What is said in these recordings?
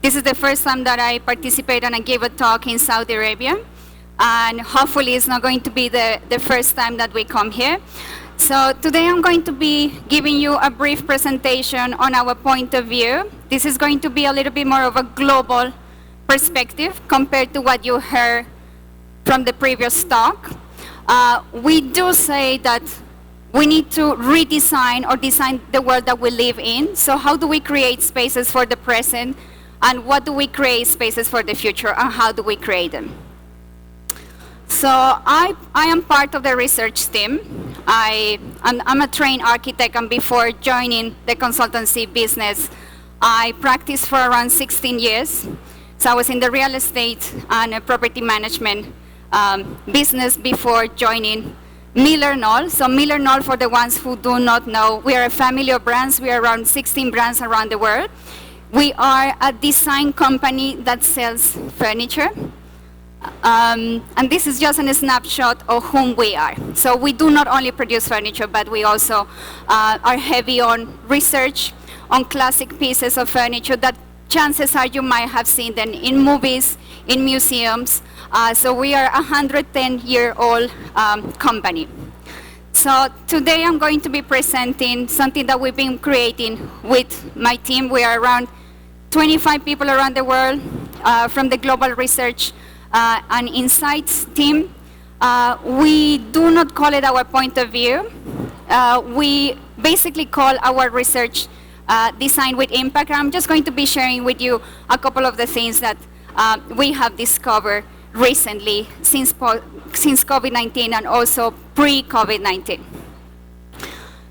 This is the first time that I participate and I gave a talk in Saudi Arabia. And hopefully it's not going to be the first time that we come here. So today I'm going to be giving you a brief presentation on our point of view. This is going to be a little bit more of a global perspective compared to what you heard from the previous talk. We do say that we need to redesign or design the world that we live in. So how do we create spaces for the present, and what do we create spaces for the future, and how do we create them? So I am part of the research team. I'm a trained architect, and before joining the consultancy business, I practiced for around 16 years. So I was in the real estate and property management business before joining Miller Knoll. So Miller Knoll, for the ones who do not know, we are a family of brands. We are around 16 brands around the world. We are a design company that sells furniture. And this is just a snapshot of whom we are. So we do not only produce furniture, but we also are heavy on research on classic pieces of furniture that chances are you might have seen them in movies, in museums. So we are a 110-year-old company. So today I'm going to be presenting something that we've been creating with my team. We are around 25 people around the world from the global research and insights team. We do not call it our point of view. We basically call our research design with impact. I'm just going to be sharing with you a couple of the things that we have discovered recently since COVID-19 and also pre-COVID-19.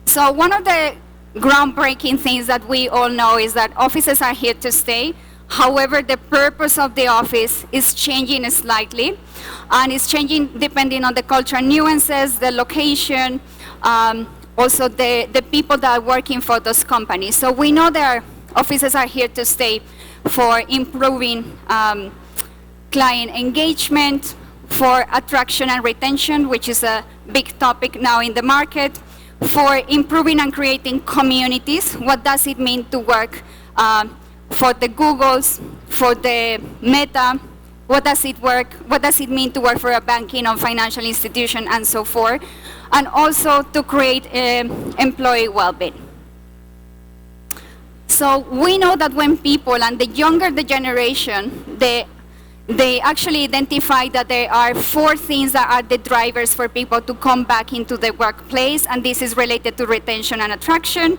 So one of the groundbreaking things that we all know is that offices are here to stay. However, the purpose of the office is changing slightly, and it's changing depending on the cultural nuances, the location, also the people that are working for those companies. So we know that offices are here to stay for improving client engagement, for attraction and retention, which is a big topic now in the market, for improving and creating communities. What does it mean to work for the Googles, for the Meta? What does it mean to work for a banking or financial institution, and so forth? And also to create employee well-being. So we know that when people, and the younger the generation, they actually identify that there are 4 things that are the drivers for people to come back into the workplace, and this is related to retention and attraction.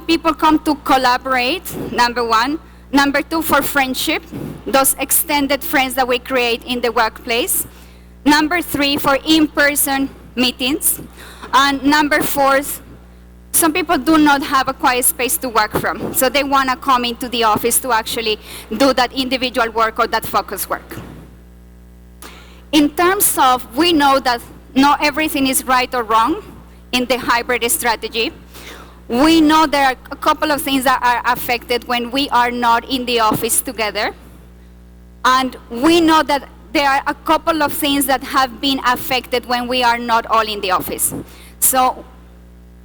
People come to collaborate, number 1. Number 2, for friendship, those extended friends that we create in the workplace. Number 3, for in-person meetings. And number 4, some people do not have a quiet space to work from, so they want to come into the office to actually do that individual work or that focus work. In terms of, we know that not everything is right or wrong in the hybrid strategy. We know there are a couple of things that are affected when we are not in the office together. And we know that there are a couple of things that have been affected when we are not all in the office. So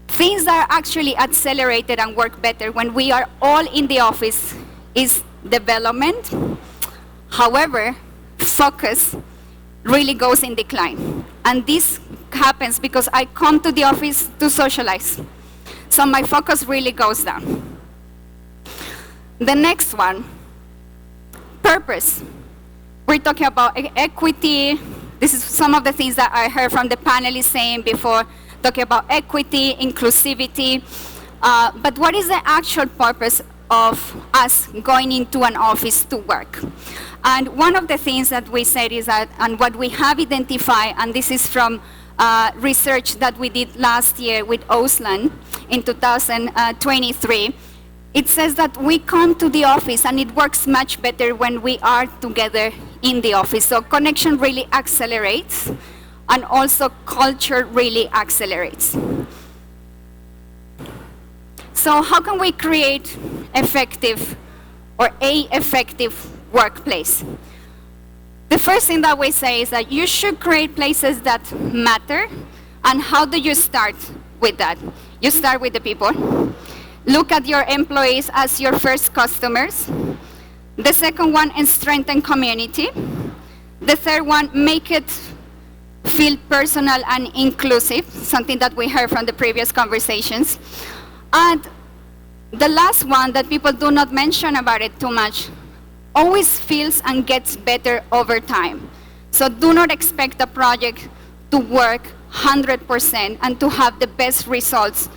things that are actually accelerated and work better when we are all in the office is development. However, focus really goes in decline. And this happens because I come to the office to socialize. So my focus really goes down. The next one, purpose. We're talking about equity. This is some of the things that I heard from the panelists saying before, talking about equity, inclusivity. But what is the actual purpose of us going into an office to work? And one of the things that we said is that, and what we have identified, and this is from research that we did last year with Auslan in 2023, it says that we come to the office and it works much better when we are together in the office. So connection really accelerates, and also culture really accelerates. So how can we create effective or a effective workplace? The first thing that we say is that you should create places that matter. And how do you start with that? You start with the people. Look at your employees as your first customers. The second one is strengthen community. The third one, make it feel personal and inclusive, something that we heard from the previous conversations. And the last one that people do not mention about it too much, always feels and gets better over time. So do not expect the project to work 100% and to have the best results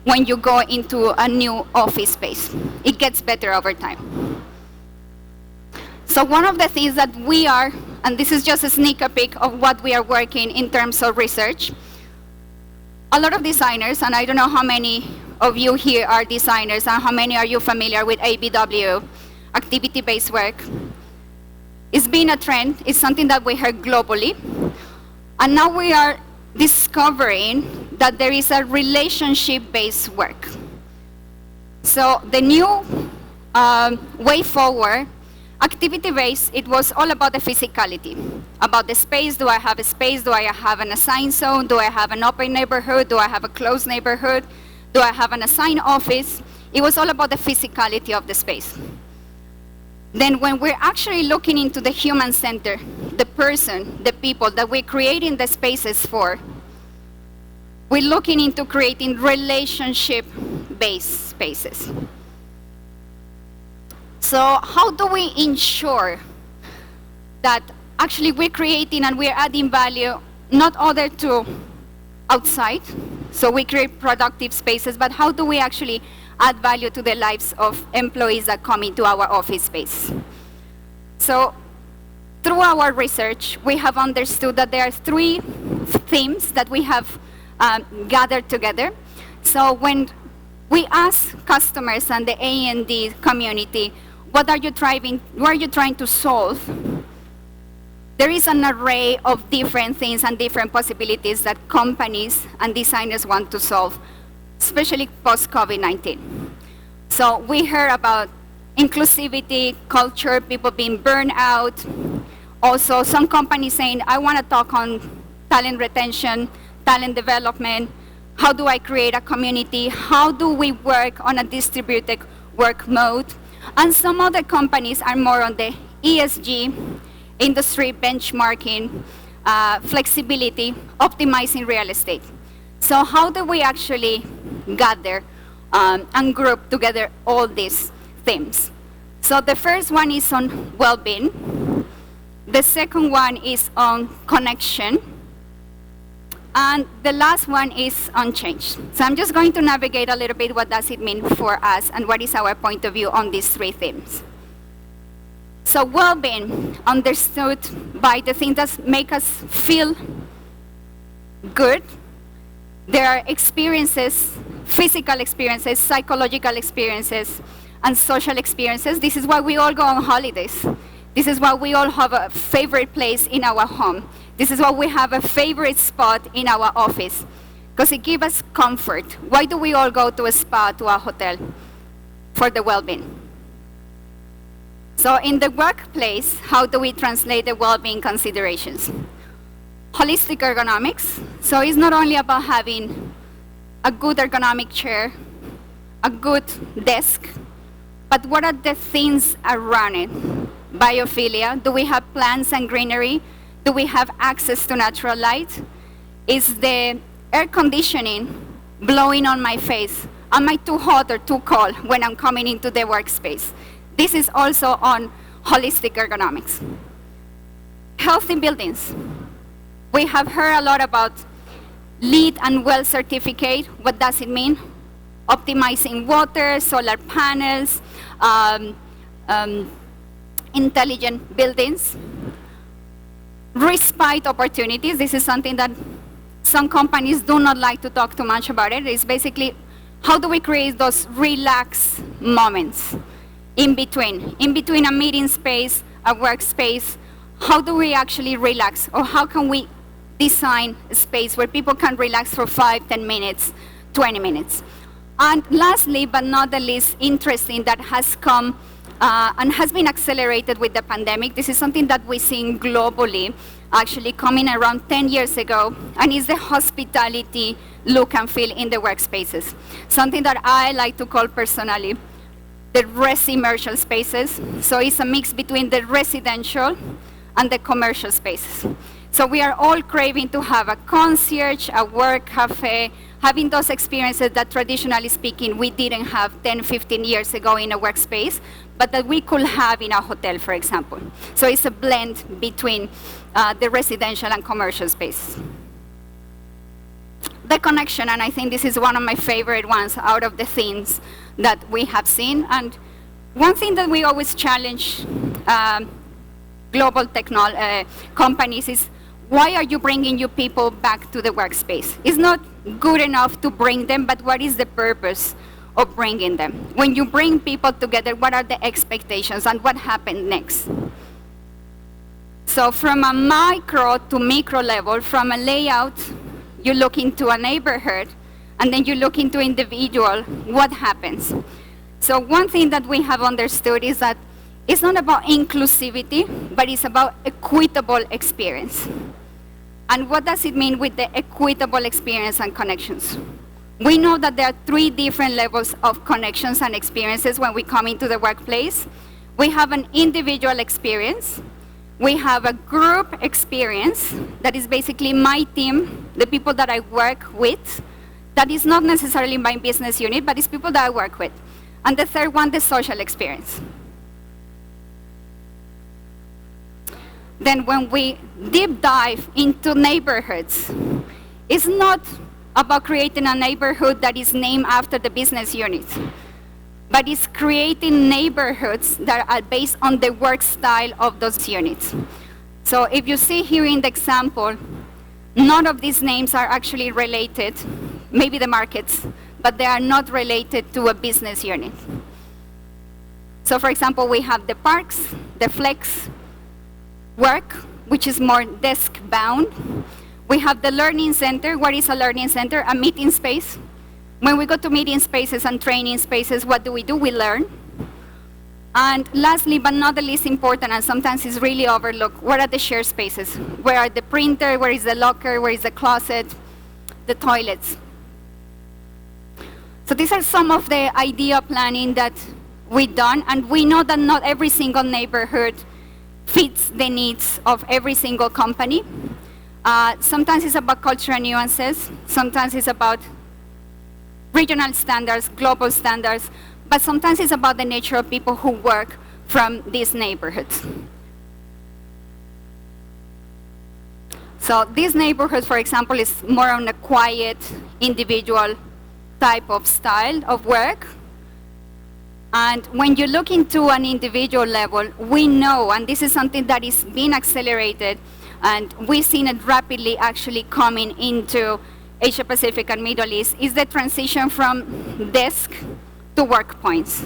when you go into a new office space. It gets better over time. So one of the things that we are, and this is just a sneak peek of what we are working in terms of research, a lot of designers, and I don't know how many of you here are designers and how many are you familiar with ABW, activity-based work. It's been a trend, it's something that we heard globally, and now we are discovering that there is a relationship-based work. So the new way forward, activity-based, it was all about the physicality, about the space. Do I have a space? Do I have an assigned zone? Do I have an open neighborhood? Do I have a closed neighborhood? Do I have an assigned office? It was all about the physicality of the space. Then when we're actually looking into the human center, the person, the people that we're creating the spaces for, we're looking into creating relationship-based spaces. So how do we ensure that actually we're creating and we're adding value not other to outside, so we create productive spaces, but how do we actually add value to the lives of employees that come into our office space? So through our research, we have understood that there are 3 themes that we have gathered together. So when we ask customers and the A&D community, what are you trying to solve? There is an array of different things and different possibilities that companies and designers want to solve, especially post-COVID-19. So we heard about inclusivity, culture, people being burned out. Also, some companies saying, I want to talk on talent retention, talent development. How do I create a community? How do we work on a distributed work mode? And some other companies are more on the ESG, industry benchmarking, flexibility, optimizing real estate. So how do we actually gather and group together all these themes? So the first one is on well-being. The second one is on connection. And the last one is on change. So I'm just going to navigate a little bit what does it mean for us and what is our point of view on these 3 themes. So well-being, understood by the things that make us feel good. There are experiences, physical experiences, psychological experiences, and social experiences. This is why we all go on holidays. This is why we all have a favorite place in our home. This is why we have a favorite spot in our office, because it gives us comfort. Why do we all go to a spa, to a hotel? For the well-being. So in the workplace, how do we translate the well-being considerations? Holistic ergonomics. So it's not only about having a good ergonomic chair, a good desk, but what are the things around it? Biophilia. Do we have plants and greenery? Do we have access to natural light? Is the air conditioning blowing on my face? Am I too hot or too cold when I'm coming into the workspace? This is also on holistic ergonomics. Healthy buildings. We have heard a lot about LEED and WELL certificate. What does it mean? Optimizing water, solar panels, intelligent buildings. Respite opportunities. This is something that some companies do not like to talk too much about it. It's basically, how do we create those relaxed moments in between a meeting space, a workspace? How do we actually relax? Or how can we design a space where people can relax for 5, 10 minutes, 20 minutes? And lastly, but not the least interesting, that has come and has been accelerated with the pandemic. This is something that we've seen globally, actually coming around 10 years ago, and is the hospitality look and feel in the workspaces. Something that I like to call personally the resi-commercial spaces. So it's a mix between the residential and the commercial spaces. So we are all craving to have a concierge, a work cafe, having those experiences that traditionally speaking we didn't have 10, 15 years ago in a workspace, but that we could have in a hotel, for example. So it's a blend between the residential and commercial space. The connection, and I think this is one of my favorite ones out of the things that we have seen. And one thing that we always challenge global companies is, why are you bringing your people back to the workspace? It's not good enough to bring them, but what is the purpose of bringing them? When you bring people together, what are the expectations and what happens next? So from a micro to micro level, from a layout, you look into a neighborhood, and then you look into individual, what happens? So one thing that we have understood is that it's not about inclusivity, but it's about equitable experience. And what does it mean with the equitable experience and connections? We know that there are 3 different levels of connections and experiences when we come into the workplace. We have an individual experience. We have a group experience that is basically my team, the people that I work with. That is not necessarily my business unit, but it's people that I work with. And the third one, the social experience. Then when we deep dive into neighborhoods, it's not about creating a neighborhood that is named after the business unit, but it's creating neighborhoods that are based on the work style of those units. So if you see here in the example, none of these names are actually related, maybe the markets, but they are not related to a business unit. So for example, we have the parks, the flex, work, which is more desk-bound. We have the learning center. What is a learning center? A meeting space. When we go to meeting spaces and training spaces, what do? We learn. And lastly, but not the least important, and sometimes it's really overlooked, what are the shared spaces? Where are the printer? Where is the locker? Where is the closet? The toilets? So these are some of the idea planning that we've done, and we know that not every single neighborhood fits the needs of every single company. Sometimes it's about cultural nuances, sometimes it's about regional standards, global standards, but sometimes it's about the nature of people who work from these neighborhoods. So these neighborhoods, for example, is more on a quiet, individual type of style of work. And when you look into an individual level, we know, and this is something that is being accelerated, and we've seen it rapidly actually coming into Asia Pacific and Middle East, is the transition from desk to work points.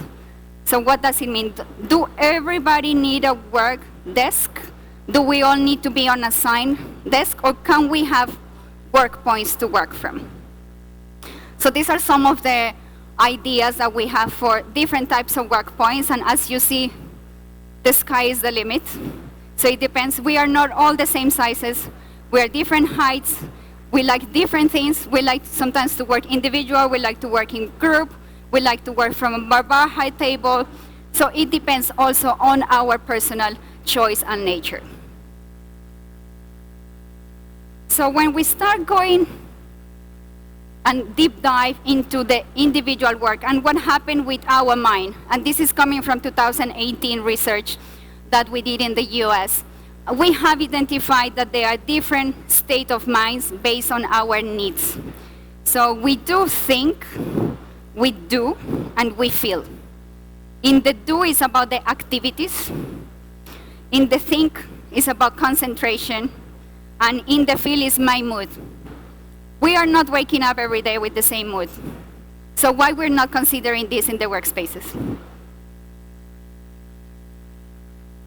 So what does it mean? Do everybody need a work desk? Do we all need to be on a assigned desk, or can we have work points to work from? So these are some of the ideas that we have for different types of work points, and as you see, the sky is the limit. So it depends. We are not all the same sizes. We are different heights. We like different things. We like sometimes to work individual. We like to work in group. We like to work from a bar high table. So it depends also on our personal choice and nature. So when we start going and deep dive into the individual work and what happened with our mind, and this is coming from 2018 research that we did in the US, we have identified that there are different state of minds based on our needs. So we do think, we do, and we feel. In the do is about the activities, in the think is about concentration, and in the feel is my mood. We are not waking up every day with the same mood. So why we're not considering this in the workspaces?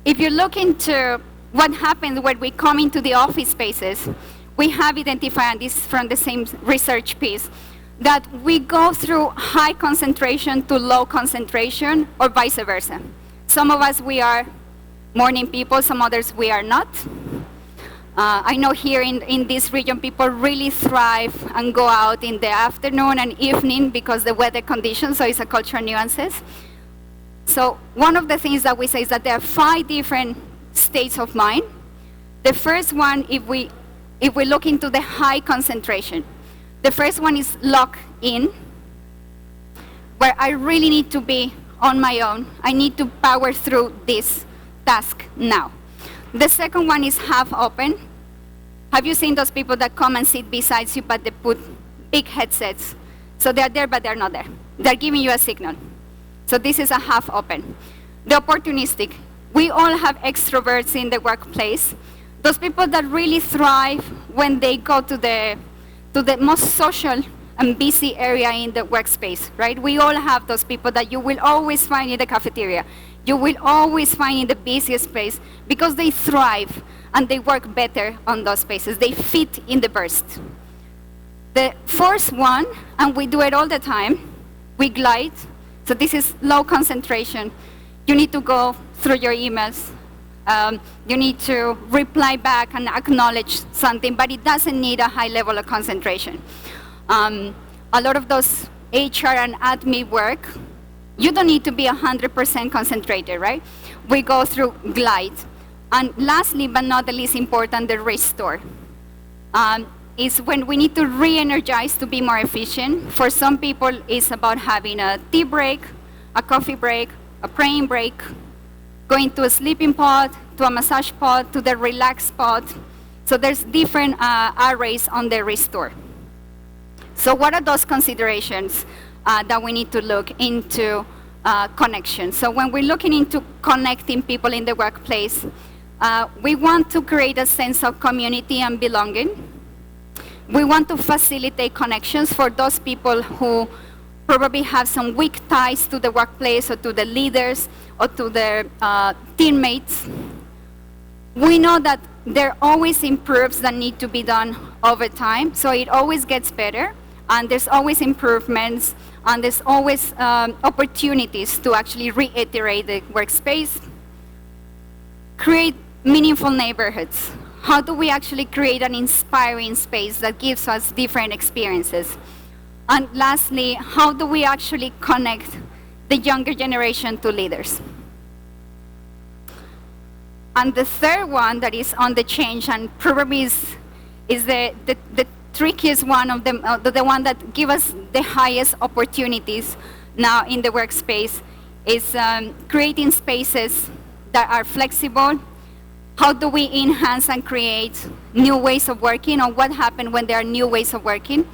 If you look into what happens when we come into the office spaces, we have identified, and this is from the same research piece, that we go through high concentration to low concentration, or vice versa. Some of us, we are morning people, some others we are not. I know here in this region, people really thrive and go out in the afternoon and evening because the weather conditions, so it's a cultural nuances. So one of the things that we say is that there are 5 different states of mind. The first one, if we look into the high concentration, the first one is lock in, where I really need to be on my own. I need to power through this task now. The second one is half open. Have you seen those people that come and sit beside you, but they put big headsets? So they're there, but they're not there. They're giving you a signal. So this is a half open. The opportunistic. We all have extroverts in the workplace. Those people that really thrive when they go to the most social and busy area in the workspace, right? We all have those people that you will always find in the cafeteria. You will always find in the busiest place because they thrive and they work better on those spaces. They fit in the burst. The fourth one, and we do it all the time, we glide. So this is low concentration. You need to go through your emails. You need to reply back and acknowledge something, but it doesn't need a high level of concentration. A lot of those HR and admin work, you don't need to be 100% concentrated, right? We go through glide. And lastly, but not the least important, the restore. Is when we need to re-energize to be more efficient. For some people, it's about having a tea break, a coffee break, a praying break, going to a sleeping pod, to a massage pod, to the relax pod. So there's different arrays on the restore. So what are those considerations that we need to look into connection? So when we're looking into connecting people in the workplace, we want to create a sense of community and belonging. We want to facilitate connections for those people who probably have some weak ties to the workplace or to the leaders or to their teammates. We know that there are always improves that need to be done over time, so it always gets better, and there's always improvements, and there's always opportunities to actually reiterate the workspace. Create meaningful neighborhoods. How do we actually create an inspiring space that gives us different experiences? And lastly, how do we actually connect the younger generation to leaders? And the third one that is on the change, and probably is the trickiest one of them, the one that gives us the highest opportunities now in the workspace, is creating spaces that are flexible. How do we enhance and create new ways of working, or what happens when there are new ways of working?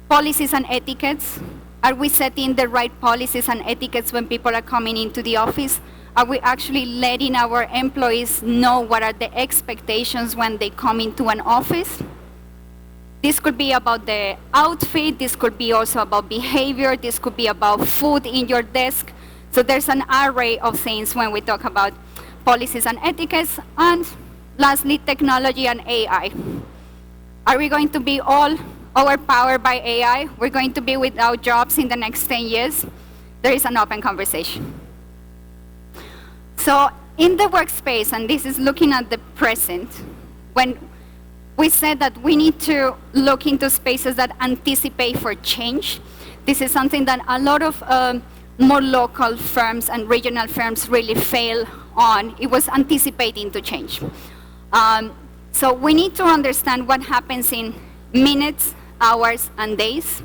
Policies and etiquettes. Are we setting the right policies and etiquettes when people are coming into the office? Are we actually letting our employees know what are the expectations when they come into an office? This could be about the outfit, this could be also about behavior, this could be about food in your desk. So there's an array of things when we talk about policies and etiquettes. And lastly, technology and AI. Are we going to be all overpowered by AI? We're going to be without jobs in the next 10 years? There is an open conversation. So in the workspace, and this is looking at the present, when we said that we need to look into spaces that anticipate for change, this is something that a lot of more local firms and regional firms really fail on. It was anticipating to change. So we need to understand what happens in minutes, hours, and days.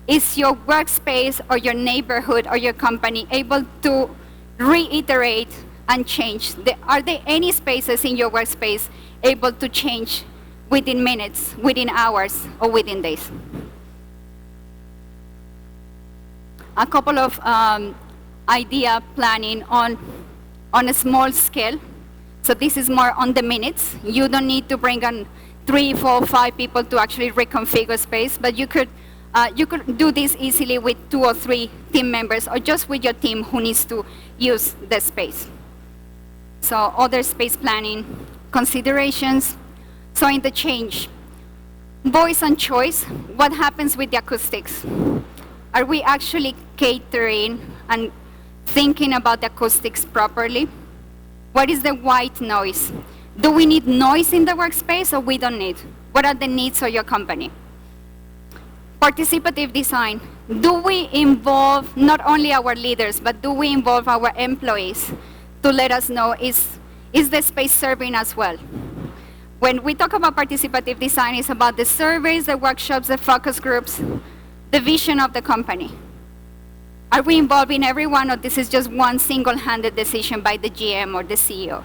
Is your workspace or your neighborhood or your company able to reiterate and change? Are there any spaces in your workspace able to change within minutes, within hours, or within days? A couple of idea planning on a small scale. So this is more on the minutes. You don't need to bring on 3, 4, 5 people to actually reconfigure space, but you could do this easily with 2 or 3 team members, or just with your team who needs to use the space. So other space planning considerations. So in the change, voice and choice, what happens with the acoustics? Are we actually catering and thinking about the acoustics properly? What is the white noise? Do we need noise in the workspace, or we don't need? What are the needs of your company? Participative design. do we involve not only our leaders, but do we involve our employees to let us know is the space serving us well? When we talk about participative design, it's about the surveys, the workshops, the focus groups, the vision of the company. Are we involving everyone, or this is just one single-handed decision by the GM or the CEO?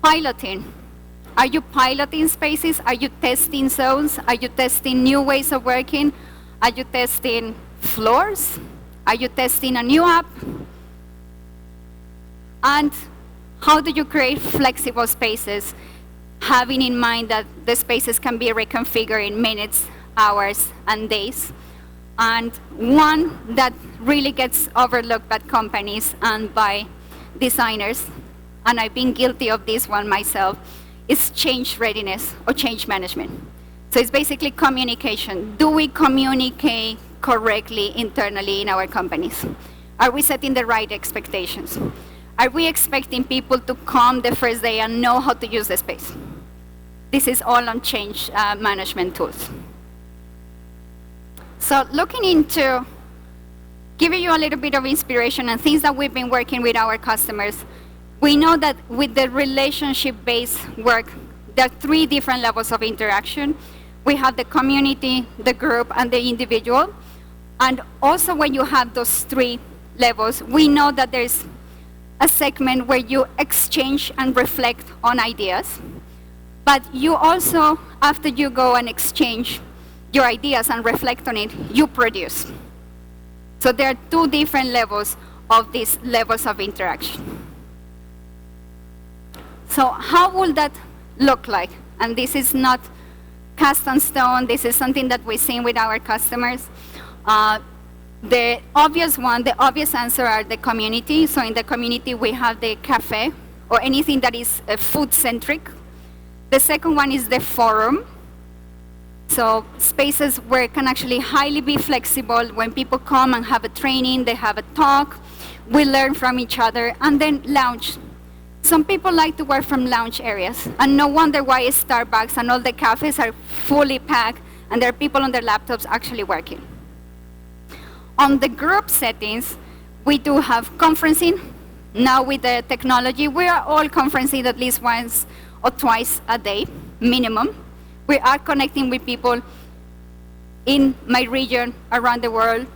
Piloting. Are you piloting spaces? Are you testing zones? Are you testing new ways of working? Are you testing floors? Are you testing a new app? And how do you create flexible spaces, having in mind that the spaces can be reconfigured in minutes, hours, and days? And one that really gets overlooked by companies and by designers, and I've been guilty of this one myself, is change readiness or change management. So it's basically communication. Do we communicate correctly internally in our companies? Are we setting the right expectations? Are we expecting people to come the first day and know how to use the space? This is all on change management tools. So looking into giving you a little bit of inspiration and things that we've been working with our customers, we know that with the relationship-based work, there are 3 different levels of interaction. We have the community, the group, and the individual. And also when you have those 3 levels, we know that there's a segment where you exchange and reflect on ideas. But you also, after you go and exchange your ideas and reflect on it, you produce. So there are 2 different levels of these levels of interaction. So how will that look like? And this is not cast on stone. This is something that we've seen with our customers. The obvious answer are the community. So in the community, we have the cafe or anything that is food-centric. The second one is the forum. So spaces where it can actually highly be flexible. When people come and have a training, they have a talk, we learn from each other, and then lounge. Some people like to work from lounge areas, and no wonder why Starbucks and all the cafes are fully packed, and there are people on their laptops actually working. On the group settings, we do have conferencing. Now with the technology, we are all conferencing at least once or twice a day, minimum. We are connecting with people in my region, around the world.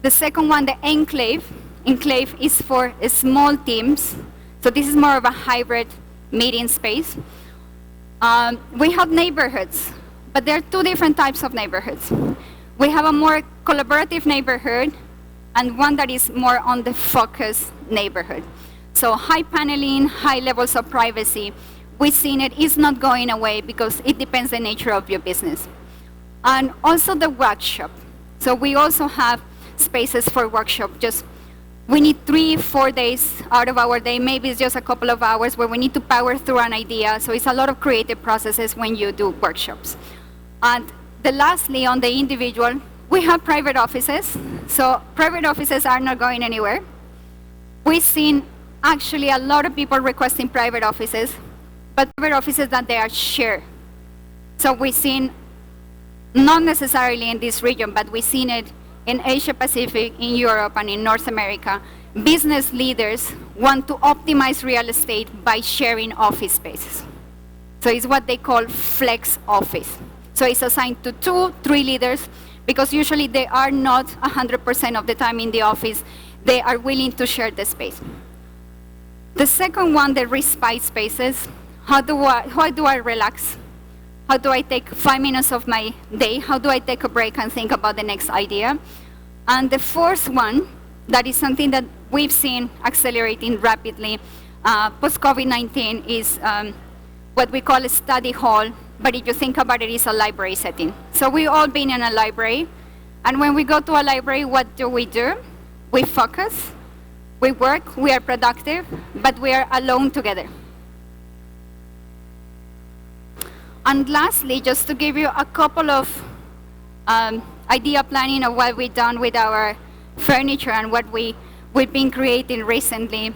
The second one, the enclave. Enclave is for small teams. So this is more of a hybrid meeting space. We have neighborhoods, but there are 2 different types of neighborhoods. We have a more collaborative neighborhood and one that is more on the focus neighborhood. So high paneling, high levels of privacy. We've seen it is not going away because it depends on the nature of your business. And also the workshop. So we also have spaces for workshop. Just we need 3-4 days out of our day. Maybe it's just a couple of hours where we need to power through an idea. So it's a lot of creative processes when you do workshops. And lastly, on the individual, we have private offices. So private offices are not going anywhere. We've seen actually a lot of people requesting private offices, but private offices that they are shared. So we've seen, not necessarily in this region, but we've seen it in Asia Pacific, in Europe, and in North America. Business leaders want to optimize real estate by sharing office spaces. So it's what they call flex office. So it's assigned to 2-3 leaders, because usually they are not 100% of the time in the office. They are willing to share the space. The second one, the respite spaces. How do I relax? How do I take 5 minutes of my day? How do I take a break and think about the next idea? And the fourth one, that is something that we've seen accelerating rapidly post-COVID-19, is what we call a study hall, but if you think about it, it's a library setting. So we've all been in a library, and when we go to a library, what do? We focus, we work, we are productive, but we are alone together. And lastly, just to give you a couple of idea planning of what we've done with our furniture and what we've been creating recently,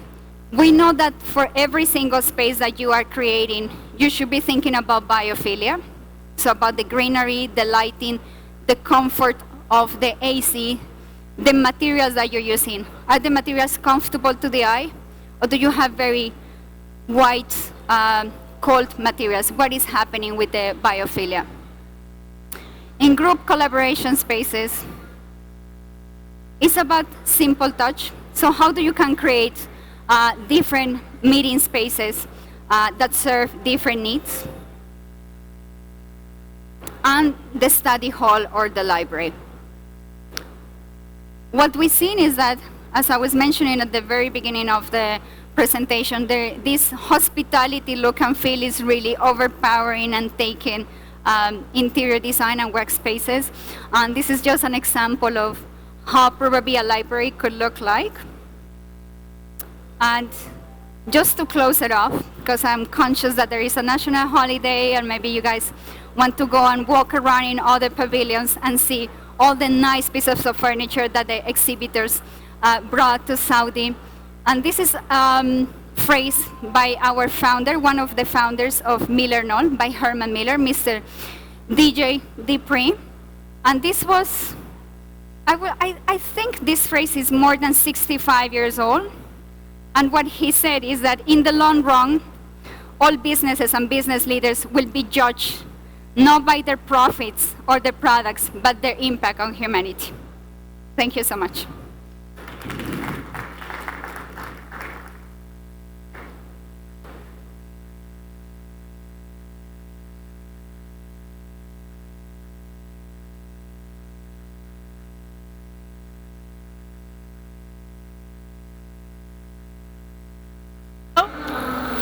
we know that for every single space that you are creating, you should be thinking about biophilia. So about the greenery, the lighting, the comfort of the AC, the materials that you're using. Are the materials comfortable to the eye? Or do you have very white, cold materials? What is happening with the biophilia? In group collaboration spaces, it's about simple touch. So how do you can create different meeting spaces that serve different needs? And the study hall or the library. What we've seen is that, as I was mentioning at the very beginning of the presentation, this hospitality look and feel is really overpowering and taking interior design and workspaces. And this is just an example of how probably a library could look like. And just to close it off, because I'm conscious that there is a national holiday and maybe you guys want to go and walk around in other pavilions and see all the nice pieces of furniture that the exhibitors brought to Saudi. And this is phrase by our founder, one of the founders of Miller Knoll, by Herman Miller, Mr. DJ Dupree. And this was, I think this phrase is more than 65 years old. And what he said is that in the long run, all businesses and business leaders will be judged not by their profits or their products, but their impact on humanity. Thank you so much.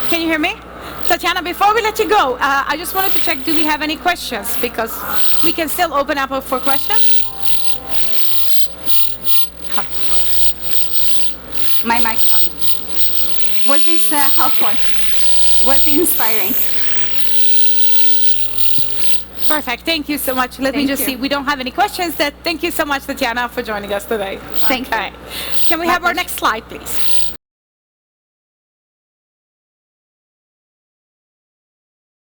Can you hear me? Tatiana, before we let you go, I just wanted to check, do we have any questions? Because we can still open up for questions. My mic on. Was this helpful? Was it inspiring? Perfect. Thank you so much. Let me just see. We don't have any questions. Thank you so much, Tatiana, for joining us today. Thank you. Can we have our next slide, please?